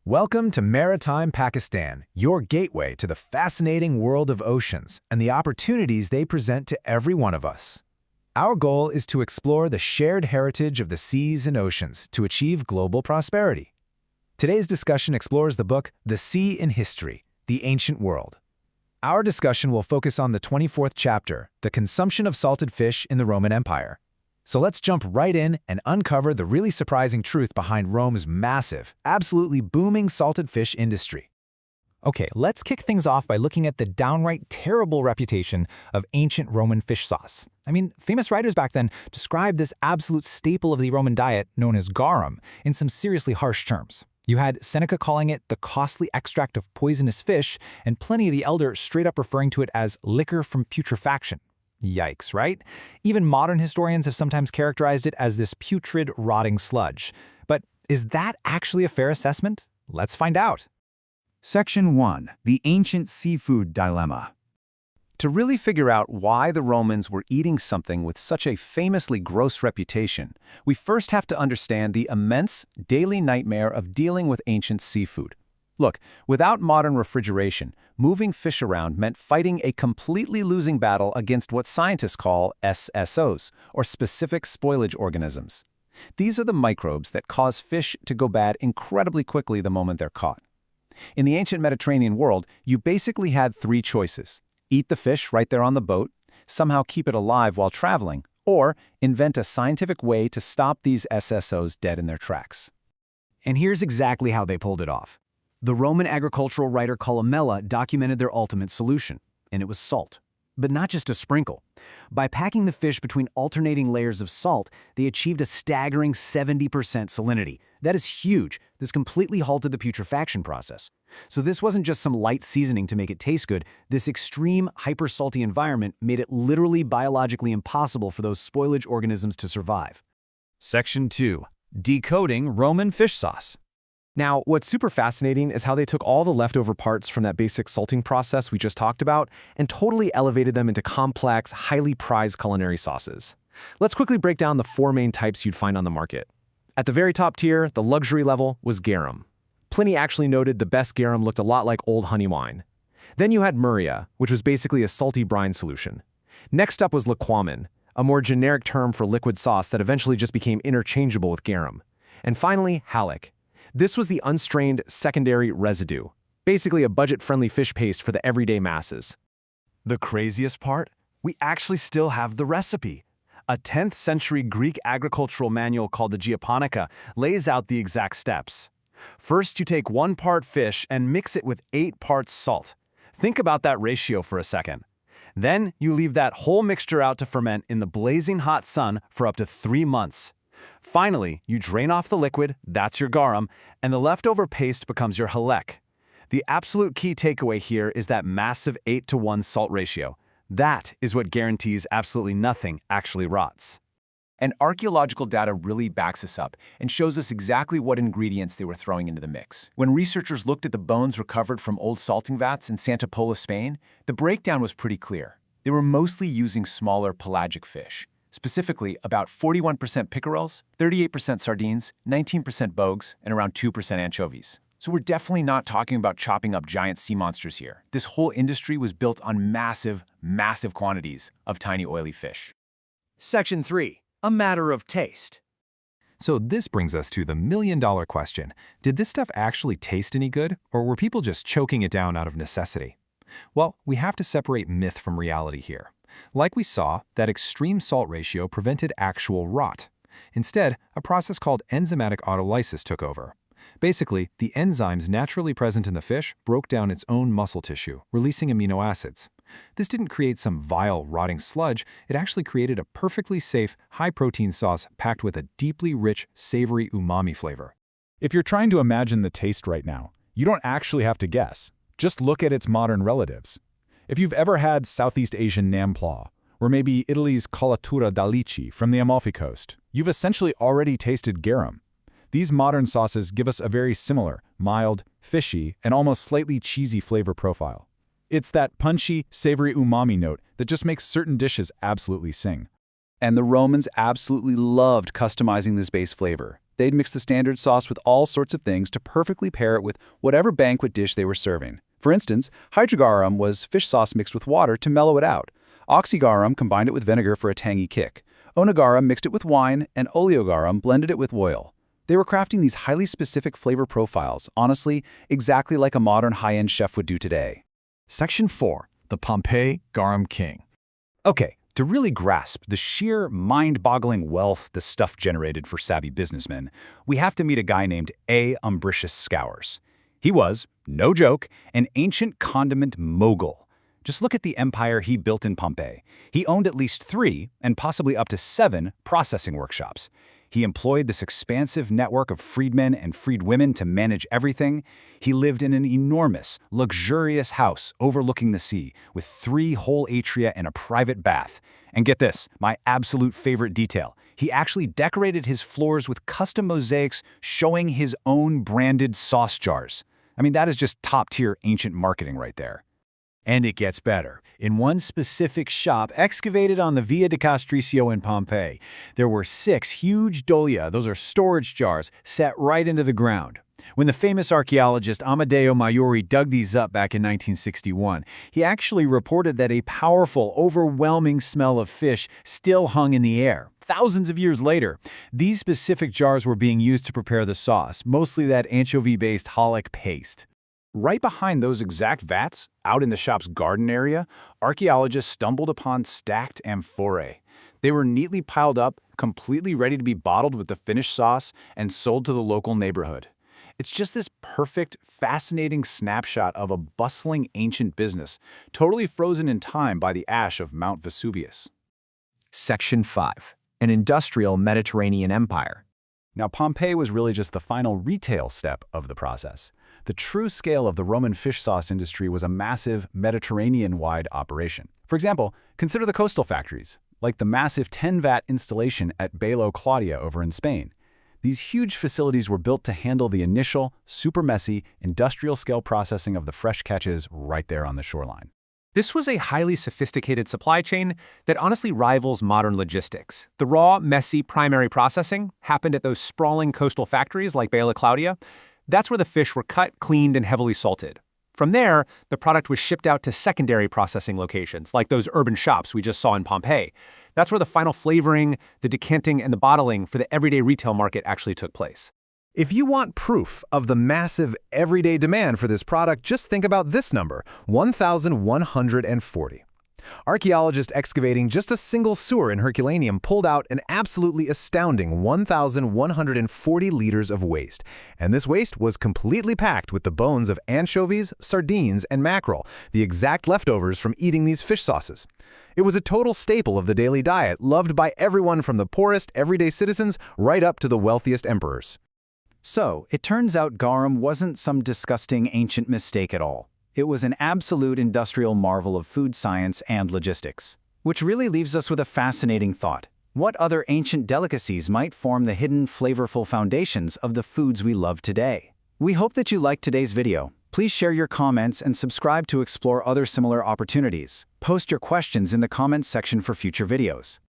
Welcome to Maritime, Pakistan, your gateway to the fascinating world of oceans and the opportunities they present to every one of us. Our goal is to explore the shared heritage of the seas and oceans to achieve global prosperity. Today's discussion explores the book The Sea in History, The Ancient World. Our discussion will focus on the 24th chapter, the consumption of salted fish in the Roman Empire. So let's jump right in and uncover the really surprising truth behind Rome's massive, absolutely booming salted fish industry. Okay, let's kick things off by looking at the downright terrible reputation of ancient Roman fish sauce. Famous writers back then described this absolute staple of the Roman diet, known as garum, in some seriously harsh terms. You had Seneca calling it the costly extract of poisonous fish, and Pliny the Elder straight up referring to it as liquor from putrefaction. Yikes, right? Even modern historians have sometimes characterized it as this putrid, rotting sludge. But is that actually a fair assessment? Let's find out. Section 1. The Ancient Seafood Dilemma. To really figure out why the Romans were eating something with such a famously gross reputation, we first have to understand the immense daily nightmare of dealing with ancient seafood. Look, without modern refrigeration, moving fish around meant fighting a completely losing battle against what scientists call SSOs, or specific spoilage organisms. These are the microbes that cause fish to go bad incredibly quickly the moment they're caught. In the ancient Mediterranean world, you basically had three choices: eat the fish right there on the boat, somehow keep it alive while traveling, or invent a scientific way to stop these SSOs dead in their tracks. And here's exactly how they pulled it off. The Roman agricultural writer Columella documented their ultimate solution, and it was salt. But not just a sprinkle. By packing the fish between alternating layers of salt, they achieved a staggering 70% salinity. That is huge. This completely halted the putrefaction process. So this wasn't just some light seasoning to make it taste good. This extreme, hyper-salty environment made it literally biologically impossible for those spoilage organisms to survive. Section 2. Decoding Roman fish sauce. Now, what's super fascinating is how they took all the leftover parts from that basic salting process we just talked about and totally elevated them into complex, highly prized culinary sauces. Let's quickly break down the four main types you'd find on the market. At the very top tier, the luxury level, was garum. Pliny actually noted the best garum looked a lot like old honey wine. Then you had muria, which was basically a salty brine solution. Next up was liquamen, a more generic term for liquid sauce that eventually just became interchangeable with garum. And finally, hallec. This was the unstrained secondary residue, basically a budget-friendly fish paste for the everyday masses. The craziest part? We actually still have the recipe. A 10th century Greek agricultural manual called the Geoponica lays out the exact steps. First, you take 1 part fish and mix it with 8 parts salt. Think about that ratio for a second. Then, you leave that whole mixture out to ferment in the blazing hot sun for up to 3 months. Finally, you drain off the liquid, that's your garum, and the leftover paste becomes your hallec. The absolute key takeaway here is that massive 8-to-1 salt ratio. That is what guarantees absolutely nothing actually rots. And archaeological data really backs us up and shows us exactly what ingredients they were throwing into the mix. When researchers looked at the bones recovered from old salting vats in Santa Pola, Spain, the breakdown was pretty clear. They were mostly using smaller pelagic fish. Specifically, about 41% pickerels, 38% sardines, 19% bogues, and around 2% anchovies. So we're definitely not talking about chopping up giant sea monsters here. This whole industry was built on massive, massive quantities of tiny oily fish. Section 3. A matter of taste. So this brings us to the million-dollar question. Did this stuff actually taste any good, or were people just choking it down out of necessity? Well, we have to separate myth from reality here. Like we saw, that extreme salt ratio prevented actual rot. Instead, a process called enzymatic autolysis took over. Basically, the enzymes naturally present in the fish broke down its own muscle tissue, releasing amino acids. This didn't create some vile, rotting sludge. It actually created a perfectly safe, high-protein sauce packed with a deeply rich, savory umami flavor. If you're trying to imagine the taste right now, you don't actually have to guess. Just look at its modern relatives. If you've ever had Southeast Asian nampla, or maybe Italy's colatura d'alici from the Amalfi Coast, you've essentially already tasted garum. These modern sauces give us a very similar, mild, fishy, and almost slightly cheesy flavor profile. It's that punchy, savory umami note that just makes certain dishes absolutely sing. And the Romans absolutely loved customizing this base flavor. They'd mix the standard sauce with all sorts of things to perfectly pair it with whatever banquet dish they were serving. For instance, hydrogarum was fish sauce mixed with water to mellow it out. Oxygarum combined it with vinegar for a tangy kick. Onogarum mixed it with wine, and oleogarum blended it with oil. They were crafting these highly specific flavor profiles, honestly, exactly like a modern high-end chef would do today. Section 4. The Pompeii Garum King. Okay, to really grasp the sheer mind-boggling wealth the stuff generated for savvy businessmen, we have to meet a guy named A. Umbricius Scours. He was, no joke, an ancient condiment mogul. Just look at the empire he built in Pompeii. He owned at least 3, and possibly up to 7, processing workshops. He employed this expansive network of freedmen and freedwomen to manage everything. He lived in an enormous, luxurious house overlooking the sea, with 3 whole atria and a private bath. And get this, my absolute favorite detail. He actually decorated his floors with custom mosaics showing his own branded sauce jars. I mean, that is just top-tier ancient marketing right there. And it gets better. In one specific shop excavated on the Via di Castricio in Pompeii, there were 6 huge dolia, those are storage jars, set right into the ground. When the famous archaeologist Amedeo Maiori dug these up back in 1961, he actually reported that a powerful, overwhelming smell of fish still hung in the air. Thousands of years later, these specific jars were being used to prepare the sauce, mostly that anchovy-based hallec paste. Right behind those exact vats, out in the shop's garden area, archaeologists stumbled upon stacked amphorae. They were neatly piled up, completely ready to be bottled with the finished sauce and sold to the local neighborhood. It's just this perfect, fascinating snapshot of a bustling ancient business, totally frozen in time by the ash of Mount Vesuvius. Section 5. An industrial Mediterranean empire. Now, Pompeii was really just the final retail step of the process. The true scale of the Roman fish sauce industry was a massive Mediterranean-wide operation. For example, consider the coastal factories, like the massive 10-vat installation at Baelo, Claudia over in Spain. These huge facilities were built to handle the initial, super messy, industrial-scale processing of the fresh catches right there on the shoreline. This was a highly sophisticated supply chain that honestly rivals modern logistics. The raw, messy primary processing happened at those sprawling coastal factories like Baelo, Claudia. That's where the fish were cut, cleaned, and heavily salted. From there, the product was shipped out to secondary processing locations, like those urban shops we just saw in Pompeii. That's where the final flavoring, the decanting, and the bottling for the everyday retail market actually took place. If you want proof of the massive everyday demand for this product, just think about this number, 1,140. Archaeologists excavating just a single sewer in Herculaneum pulled out an absolutely astounding 1,140 liters of waste. And this waste was completely packed with the bones of anchovies, sardines, and mackerel, the exact leftovers from eating these fish sauces. It was a total staple of the daily diet, loved by everyone from the poorest everyday citizens right up to the wealthiest emperors. So, it turns out garum wasn't some disgusting ancient mistake at all. It was an absolute industrial marvel of food science and logistics. Which really leaves us with a fascinating thought. What other ancient delicacies might form the hidden, flavorful foundations of the foods we love today? We hope that you liked today's video. Please share your comments and subscribe to explore other similar opportunities. Post your questions in the comments section for future videos.